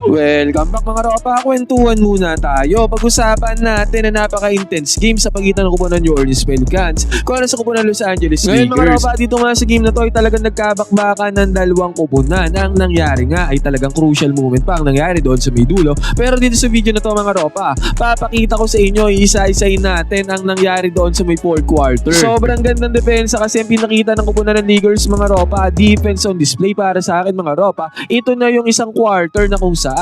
Welcome back mga ropa, kwentuhan muna tayo. Pag-usapan natin na napaka-intense game sa pagitan ng kupunan ng New Orleans Pelicans kontra sa kupunan ng Los Angeles Lakers. Ngayon mga ropa, dito nga sa game na to ay talagang nagkabakbakan ng dalawang kupunan. Ang nangyari nga ay talagang crucial moment pa ang nangyari doon sa may dulo. Pero dito sa video na to mga ropa, papakita ko sa inyo, isa-isahin natin ang nangyari doon sa may fourth quarter. Sobrang gandang depensa kasi ang pinakita ng kupunan ng Lakers mga ropa, defense on display para sa akin mga ropa. Ito na yung isang quarter na kung saan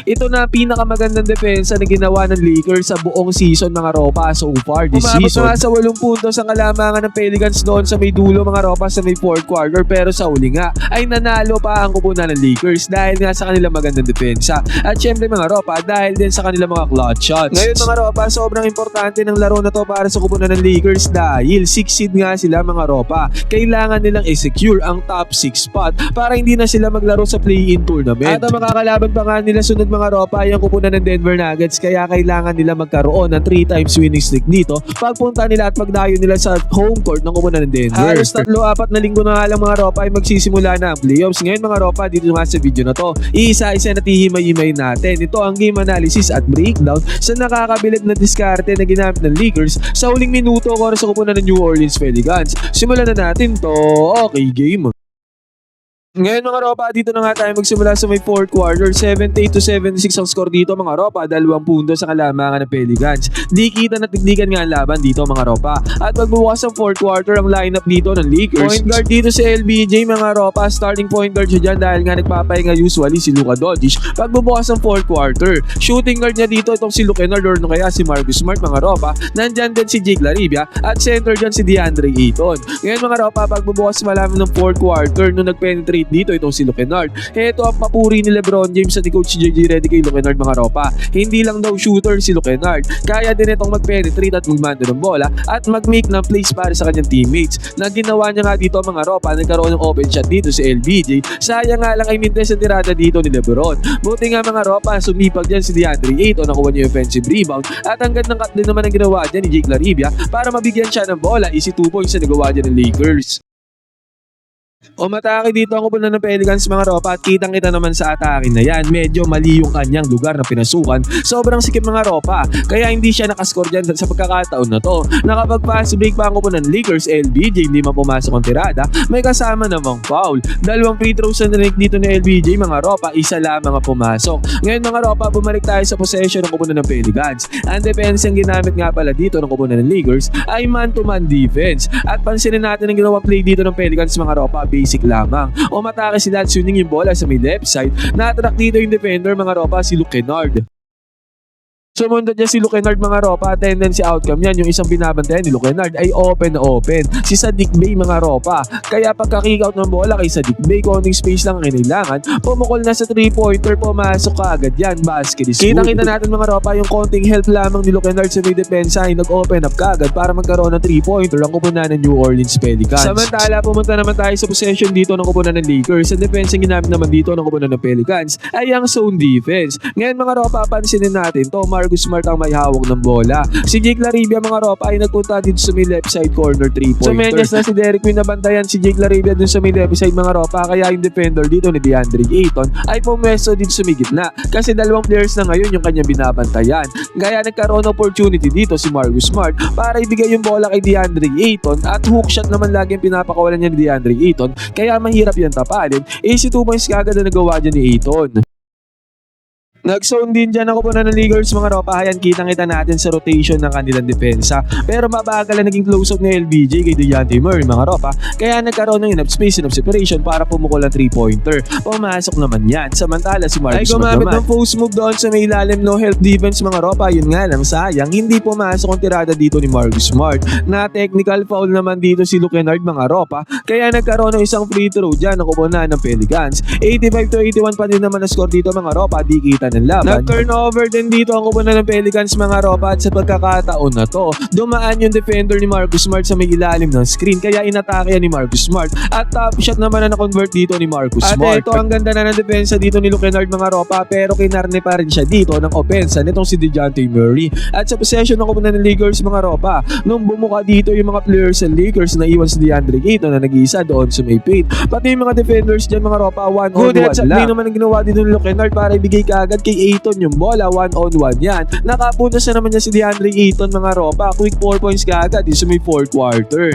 ito na pinakamagandang depensa na ginawa ng Lakers sa buong season mga ropa so far this season. Umabot nga sa 8 puntos ang kalamangan ng Pelicans doon sa may dulo mga ropa sa may fourth quarter, pero sa uli nga ay nanalo pa ang kupunan ng Lakers dahil nga sa kanilang magandang depensa. At syempre mga ropa, dahil din sa kanilang mga clutch shots. Ngayon mga ropa, sobrang importante ng laro na to para sa kupunan ng Lakers dahil 6 seed nga sila mga ropa. Kailangan nilang i-secure ang top 6 spot para hindi na sila maglaro sa play-in tournament. At ang makakalaban pa nga nila sunod mga ropa ay ang kupunan ng Denver Nuggets, kaya kailangan nila magkaroon ng 3 times winning streak dito pagpunta nila at magdayo nila sa home court ng kupunan ng Denver. Halos 3-4 na linggo na nga lang mga ropa ay magsisimula na ang playoffs. Ngayon mga ropa, dito nga sa video na to, iisa-isa na tihimay-himay natin. Ito ang game analysis at breakdown sa nakakabilib na diskarte na ginamit ng Lakers sa huling minuto kontra sa kupunan ng New Orleans Pelicans. Simulan na natin to. Okay, game. Ngayon mga ropa, dito na nga tayo magsimula sa may fourth quarter. 78-76 ang score dito mga ropa, 2 puntos sa kalamangan ng Pelicans. Di kita na tigdigan nga ang laban dito mga ropa. At magbubukas ang fourth quarter ang lineup dito ng Lakers. Point guard dito si LBJ mga ropa, starting point guard siya dyan dahil nga nagpapahinga usually si Luka Doncic. Pagbubukas ang fourth quarter, shooting guard niya dito itong si Luke Kennard or kaya si Marcus Smart mga ropa. Nandyan din si Jake Larivia at center dyan si DeAndre Ayton. Ngayon mga ropa, pagbubukas malaman ng fourth quarter nung nagpenetrate dito itong si Luke Kennard. Ito ang papuri ni LeBron James at ni Coach JJ Redick kay Luke Kennard mga ropa. Hindi lang daw shooter si Luke Kennard, kaya din itong mag-penetrate at magmando ng bola at mag-make ng plays para sa kanyang teammates. Na ginawa niya nga dito mga ropa, nagkaroon ng open shot dito si LBJ. Sayang nga lang ay mintes ang tirada dito ni LeBron. Buti nga mga ropa, sumipag dyan si DeAndre Ayton, nakuha niya yung offensive rebound at ang gandang cut din naman ang ginawa dyan ni Jake Larivia para mabigyan siya ng bola. Easy 2 points na nagawa dyan ng Lakers. Umatake dito ang kupunan ng Pelicans mga ropa at kitang-kita naman sa atake na yan. Medyo mali yung kanyang lugar na pinasukan. Sobrang sikip mga ropa, kaya hindi siya nakascore dyan sa pagkakataon na to. Nakapag-pass break pa ang kupunan ng Lakers, LBJ hindi mapumasok ang tirada. May kasama namang foul. 2 free throws na nick dito ni LBJ mga ropa, isa lamang ang pumasok. Ngayon mga ropa, bumalik tayo sa possession ng kupunan ng Pelicans. Ang defense ang ginamit nga pala dito ng kupunan ng Lakers ay man-to-man defense. At pansinin natin ang ginawa play dito ng Pelicans mga ropa, basic lamang. Umatake sila at swinging yung bola sa may left side. Na-attract dito yung defender mga ropa, si Luke Kennard. Sumunod niya si Luke Kennard mga ropa, tendency outcome yan, yung isang binabantayan ni Luke Kennard ay open na open. Si Saddiq Bey mga ropa, kaya pagka-kick out ng bola kay Saddiq Bey, konting space lang ang kailangan, pumukol na sa 3-pointer, pumasok ka agad yan, basket is good. Kita natin mga ropa, yung konting help lamang ni Luke Kennard sa may depensa ay nag-open up ka agad para magkaroon ng 3-pointer ang kupunan ng New Orleans Pelicans. Samantala, pumunta naman tayo sa possession dito ng kupunan ng Lakers. Sa defense ang ginamit naman dito ng kupunan ng Pelicans ay ang zone defense. Ngayon mga ropa, pansinin natin to, Marcus Smart ang may hawak ng bola. Si Jake Larivia mga ropa ay nagpunta dito sa may left side corner 3-pointer. Sumenyas na si Derek Quinn, nabantayan si Jake Larivia dun sa may left side mga ropa, kaya yung defender dito ni DeAndre Ayton ay pumesto dito sa may gitna kasi 2 players na ngayon yung kanyang binabantayan. Kaya nagkaroon ng opportunity dito si Marcus Smart para ibigay yung bola kay DeAndre Ayton at hook shot naman lagi ang pinapakawalan niya ni DeAndre Ayton, kaya mahirap yan tapalin. Easy 2 points kagad na nagawa dyan ni Ayton. Nag-zone din dyan ang kupunan ng Lakers mga ropa, hayan kitang-kita natin sa rotation ng kanilang depensa. Pero mabagal na naging close-up ni LBJ kay DeJounte Murray mga ropa, kaya nagkaroon ng enough space, enough separation para pumukol ang 3-pointer. Pumasok naman yan. Samantala si Marcus Smart ay gumamit ng post move doon sa may ilalim, no help defense mga ropa. Yun nga lang, sayang hindi pumasok ang tirada dito ni Marcus Smart. Na technical foul naman dito si Luke Kennard mga ropa, kaya nagkaroon ng isang free throw dyan ang kupunan ng Pelicans. 85-81 pa din naman na score dito mga ropa, di kita na ng laban. Nag-turnover din dito ang kupunan ng Pelicans mga ropa at sa pagkakataon na to, dumaan yung defender ni Marcus Smart sa may ilalim ng screen kaya inatake yan ni Marcus Smart at top shot naman na na-convert dito ni Marcus Smart. At ito ang ganda na ng depensa dito ni Luke Kennard mga ropa pero kinarne pa rin siya dito ng opensa nitong si DeJounte Murray. At sa possession ng kupunan ng Lakers mga ropa, nung bumuka dito yung mga players ng Lakers na iwan si DeAndre Ayton na nag-iisa doon sa may paint. Pati yung mga defenders dyan mga ropa, 1-on-1 lang. Naman ang ginawa dito ni Luke Kennard para ibigay kaagad kay Ayton yung bola, 1-on-1 yan. Nakapunta na naman niya si DeAndre Ayton mga ropa, quick 4 points kaagad sa may 4th quarter.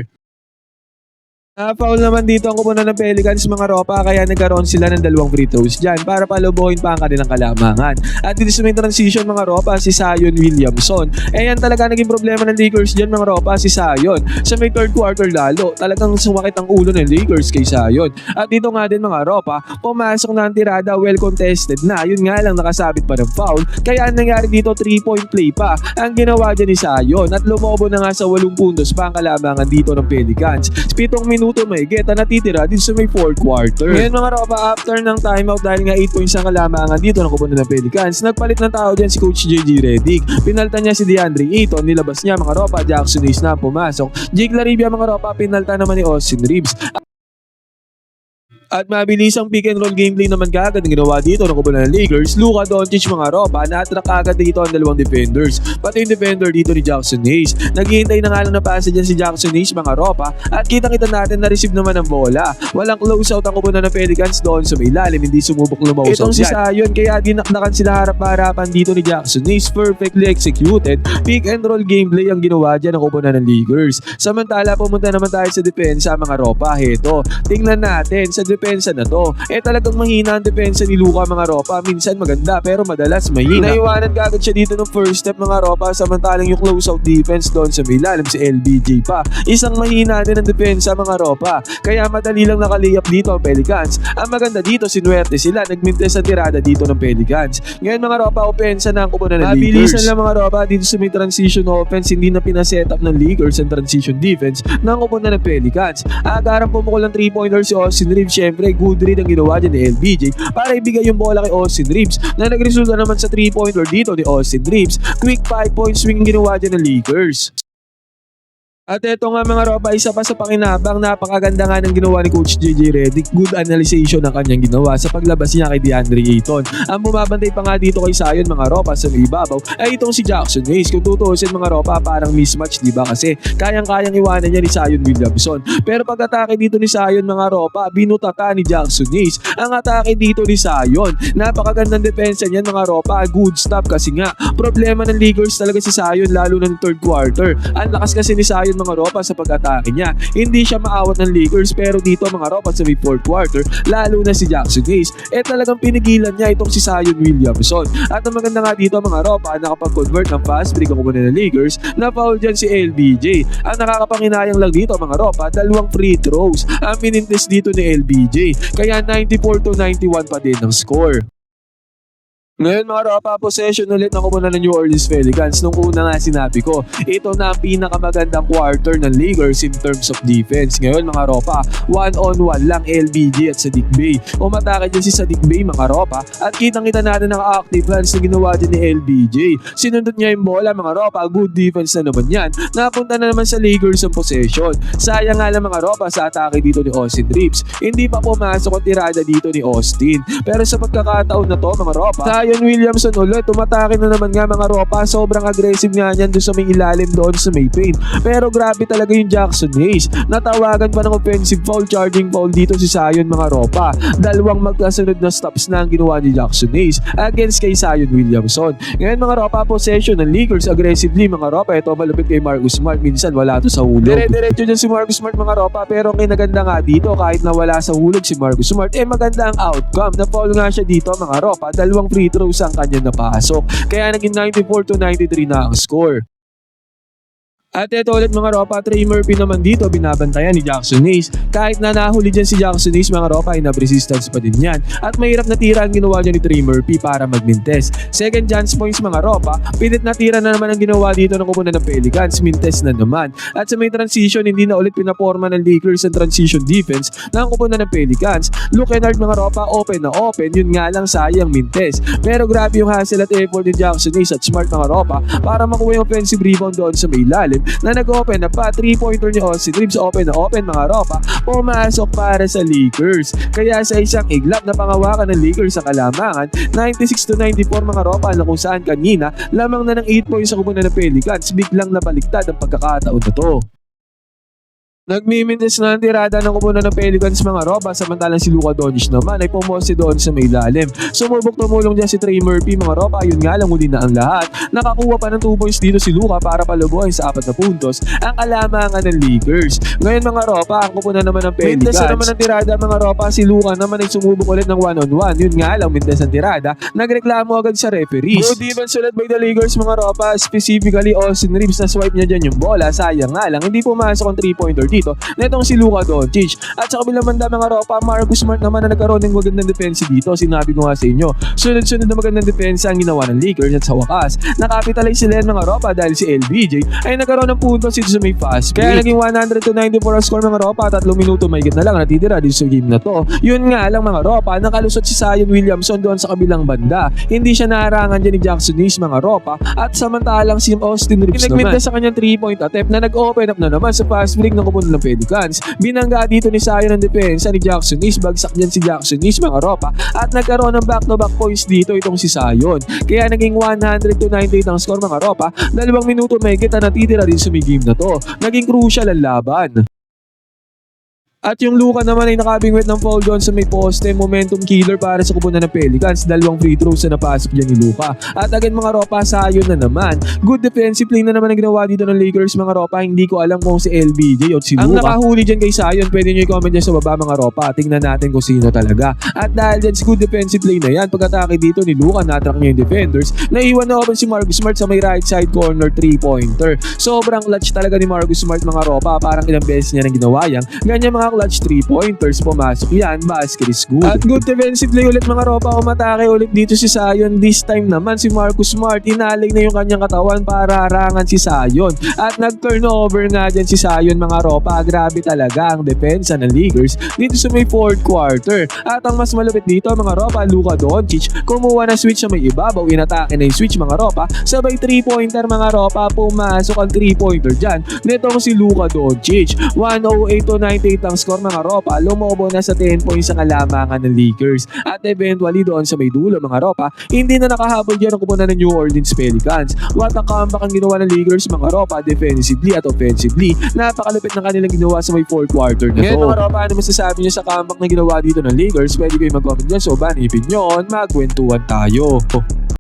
Foul naman dito ang kupunan ng Pelicans mga ropa kaya nagkaroon sila ng 2 free throws dyan para palubuhin pa ang kanilang kalamangan. At dito sa may transition mga ropa si Zion Williamson. Yan talaga naging problema ng Lakers dyan mga ropa si Zion. Sa may 3rd quarter lalo talagang sumakit ang ulo ng Lakers kay Zion. At dito nga din mga ropa pumasok na ang tirada, well contested na. Yun nga lang nakasabit pa ng foul kaya ang nangyari dito 3-point play pa ang ginawa dyan ni Zion at lumobo na nga sa 8 puntos pa ang kalamangan dito ng Pelicans. 7 minuto may geta natitira din sa may 4th quarter. Ngayon mga ropa, after ng timeout dahil nga 8 points ang kalamangan dito ng kupunan ng Pelicans, nagpalit ng tao dyan si Coach JJ Redick. Pinalta niya si DeAndre Ayton, nilabas niya mga ropa, Jackson Hayes na pumasok. Jake Larivia mga ropa, pinalta naman ni Austin Reeves. At mabilis ang pick and roll gameplay naman kaagad ang ginawa dito ng kupunan ng Lakers. Luka Doncic mga ropa, na-attract agad dito ang 2 defenders. Pati yung defender dito ni Jackson Hayes. Naghihintay na nga lang na pasa dyan si Jackson Hayes mga ropa at kitang-kita natin na receive naman ang bola. Walang closeout ang kupunan ng Pelicans doon sa may ilalim, hindi sumubok lumausap. Itong si Zion kaya dinakdakan sila harap-harapan dito ni Jackson Hayes. Perfectly executed. Pick and roll gameplay ang ginawa dyan ng kupunan ng Lakers. Samantala pumunta naman tayo sa depensa mga ropa. Heto, tingnan natin sa depensa na to. Talagang mahina ang depensa ni Luka mga ropa. Minsan maganda pero madalas mahina. Naiwanan kagad siya dito ng first step mga ropa samantalang yung closeout defense doon sa may lalim si LBJ pa. Isang mahina din ang depensa mga ropa. Kaya madali lang nakalayap dito ang Pelicans. Ang maganda dito sinuwerte sila. Nagmintes sa tirada dito ng Pelicans. Ngayon mga ropa, opensa na ang kupunan ng Lakers. Mabilisan lang mga ropa dito sa may transition offense. Hindi na pinaset up ng Lakers ang transition defense ng kupunan ng Pelicans. Agarang pumukol ng 3-pointer si Austin Reeves. Siyempre, good read ang ginawa dyan ni LBJ para ibigay yung bola kay Austin Reeves na nagresulta naman sa 3-pointer dito ni Austin Reeves. Quick 5-point swing ang ginawa dyan ng Lakers. At eto nga mga ropa, isa pa sa pakinabang, napakaganda nga ng ginawa ni Coach JJ Redick. Good analyzation ang kanyang ginawa sa paglabas niya kay DeAndre Ayton. Ang bumabantay pa nga dito kay Zion mga ropa sa may ibabaw ay itong si Jackson Hayes. Kung tutuusin mga ropa, parang mismatch diba kasi kayang-kayang iwanan niya ni Zion Williamson. Pero pag-atake dito ni Zion mga ropa, binutata ni Jackson Hayes. Ang atake dito ni Zion, napakagandang depensa niyan mga ropa, good stop kasi nga problema ng Lakers talaga si Zion lalo na ng 3rd quarter. Ang lakas kasi ni Zion mga ropa sa pag-atake niya. Hindi siya maawat ng Lakers pero dito mga ropa sa may 4th quarter lalo na si Jackson Hayes talagang pinigilan niya itong si Zion Williamson. At ang maganda nga dito mga ropa, nakapag-convert ng fast break ang kupunan ng Lakers, na foul dyan si LBJ. Ang nakakapanginayang lang dito mga ropa, 2 free throws ang minintis dito ni LBJ kaya 94-91 pa din ang score. Ngayon mga ropa, possession ulit ng kupunan ng New Orleans Pelicans. Nung una nga sinabi ko, ito na ang pinakamagandang quarter ng Lakers in terms of defense. Ngayon mga ropa, 1-on-1 lang LBJ at Saddiq Bey. Umatake dyan si Saddiq Bey mga ropa at kitang-kita natin ang active hands na ginawa din ni LBJ. Sinundot niya yung bola mga ropa, good defense na naman yan. Napunta na naman sa Lakers ang possession. Sayang nga lang mga ropa sa atake dito ni Austin Reeves. Hindi pa pumasok ang tirada dito ni Austin. Pero sa pagkakataon na to mga ropa, Zion Williamson ulit, tumatake na naman nga mga ropa. Sobrang aggressive nga niyan doon sa may ilalim doon sa may paint. Pero grabe talaga yung Jackson Hayes. Natawagan pa ng offensive foul, charging foul dito si Zion mga ropa. 2 magkasunod na stops na ang ginawa ni Jackson Hayes against kay Zion Williamson. Ngayon mga ropa, possession ng Lakers aggressively mga ropa. Ito malupit kay Marcus Smart, minsan wala to sa hulog. Dire-diretso dyan si Marcus Smart mga ropa, pero ang kinaganda nga dito kahit na wala sa hulog si Marcus Smart, maganda ang outcome. Na-foul nga siya dito mga ropa, 2 free throws ang kanya napasok. Kaya naging 94-93 na ang score. At ito ulit mga ropa, Trey Murphy naman dito binabantayan ni Jackson Hayes. Kahit na nahuli dyan si Jackson Hayes mga ropa ay resistance pa din yan. At mahirap na tira ang ginawa niya ni Trey Murphy para magmintes. Second chance points mga ropa, pilit na tira na naman ang ginawa dito ng kupunan ng Pelicans, mintes na naman. At sa may transition, hindi na ulit pinaporma ng Lakers ang transition defense ng kupunan ng Pelicans. Luke Kennard mga ropa, open na open, yun nga lang sayang mintes. Pero grabe yung hustle at effort ni Jackson Hayes at smart mga ropa para makuha yung offensive rebound doon sa may ilalim na nag-open na pa. 3-pointer ni Austin Reeves, open na open mga ropa, pumasok para sa Lakers. Kaya sa isang iglap na pangawakan ng Lakers sa kalamangan, 96-94 mga ropa na kung saan kanina lamang na ng 8 points sa kupunan ng Pelicans, biglang nabaliktad ang pagkakataon na to. Nagmimintes na ang tirada ng kupunan ng Pelicans mga ropa, samantalang si Luka Doncic naman ay pumoste doon sa may ilalim. Sumubok tumulong dyan si Trey Murphy mga ropa, yun nga lang muli na ang lahat. Nakakuha pa ng 2 points dito si Luka para palubuhin sa 4 na puntos ang kalamangan ng Lakers. Ngayon mga ropa, ang kupunan naman ng Pelicans. Mintes na naman ang tirada mga ropa, si Luka naman ay sumubok ulit ng 1-on-1. Yun nga lang, mintes ang tirada, nagreklamo agad sa referees. Good defense ulit by the Lakers mga ropa, specifically Austin Reeves na swipe niya dyan yung bola. Sayang nga lang, hindi pumasok ang 3-pointer dito netong si Luka Doncic. At sa kabilang banda mga ropa, Marcus Smart naman na nagkaroon ng magandang depensa dito. Sinabi ko nga sa inyo, sunod-sunod na magandang depensa ang ginawa ng Lakers at sa wakas, nakapitalize sila yan mga ropa dahil si LBJ ay nagkaroon ng puntos dito sa may fast break. Kaya naging 100-94 ang score mga ropa, 3 minuto mahigit na lang natitira dito sa game na to. Yun nga lang mga ropa, nakalusot si Zion Williamson doon sa kabilang banda. Hindi siya naharangan dyan ni Jackson Hayes mga ropa, at samantalang si Austin Reeves naman sa kanyang 3-point attempt na nag-open up na naman sa fast break ng kupunan ng Pelicans. Binangga dito ni Zion ang depensa ni Jackson Hayes, bagsak dyan si Jackson Hayes mga ropa, at nagkaroon ng back-to-back points dito itong si Zion. Kaya naging 100-98 ang score mga ropa, 2 minuto mahigit na natitira din sa may game na to. Naging crucial ang laban. At yung Luka naman ay nakabingwit ng foul doon sa may poste, momentum killer para sa kupunan ng Pelicans. 2 free throws na napasok dyan ni Luka. At again mga ropa, Zion na naman. Good defensive play na naman ang ginawa dito ng Lakers mga ropa. Hindi ko alam kung si LBJ o si Luka. Ang nakahuli dyan kay Zion, pwede nyo i-comment dyan sa baba mga ropa. Tingnan natin kung sino talaga. At dahil dyan sa good defensive play na yan, pag-atake dito ni Luka, natrack niya yung defenders. Naiwan na open si Marcus Smart sa may right side corner 3-pointer. Sobrang clutch talaga ni Marcus Smart mga ropa. Parang ilang beses niya nang ginawa yan. Ganyan mga clutch 3-pointers, pumasok yan, basket is good. At good defensive play ulit mga ropa, umatake ulit dito si Zion. This time naman si Marcus Smart, inalay na yung kanyang katawan para harangan si Zion. At nag-turnover nga dyan si Zion mga ropa. Grabe talaga ang depensa ng Lakers dito sa may 4th quarter. At ang mas malupit dito mga ropa, Luka Doncic, kumuha na switch sa may ibabaw, inatake na yung switch mga ropa, sabay 3-pointer mga ropa, pumasok ang 3-pointer dyan nitong si Luka Doncic. 108-98 ang score mga ropa, lumobo na sa 10 points ang kalamangan ng Lakers. At eventually doon sa may dulo mga ropa, hindi na nakahabol dyan ang kupunan ng New Orleans Pelicans. What a comeback ang ginawa ng Lakers mga ropa, defensively at offensively. Napakalupit ng kanilang ginawa sa may 4th quarter na to. Ngayon mga ropa, ano masasabi niyo sa comeback na ginawa dito ng Lakers? Pwede kayo mag-comment dyan. So, banipin nyo, magkwentuhan tayo.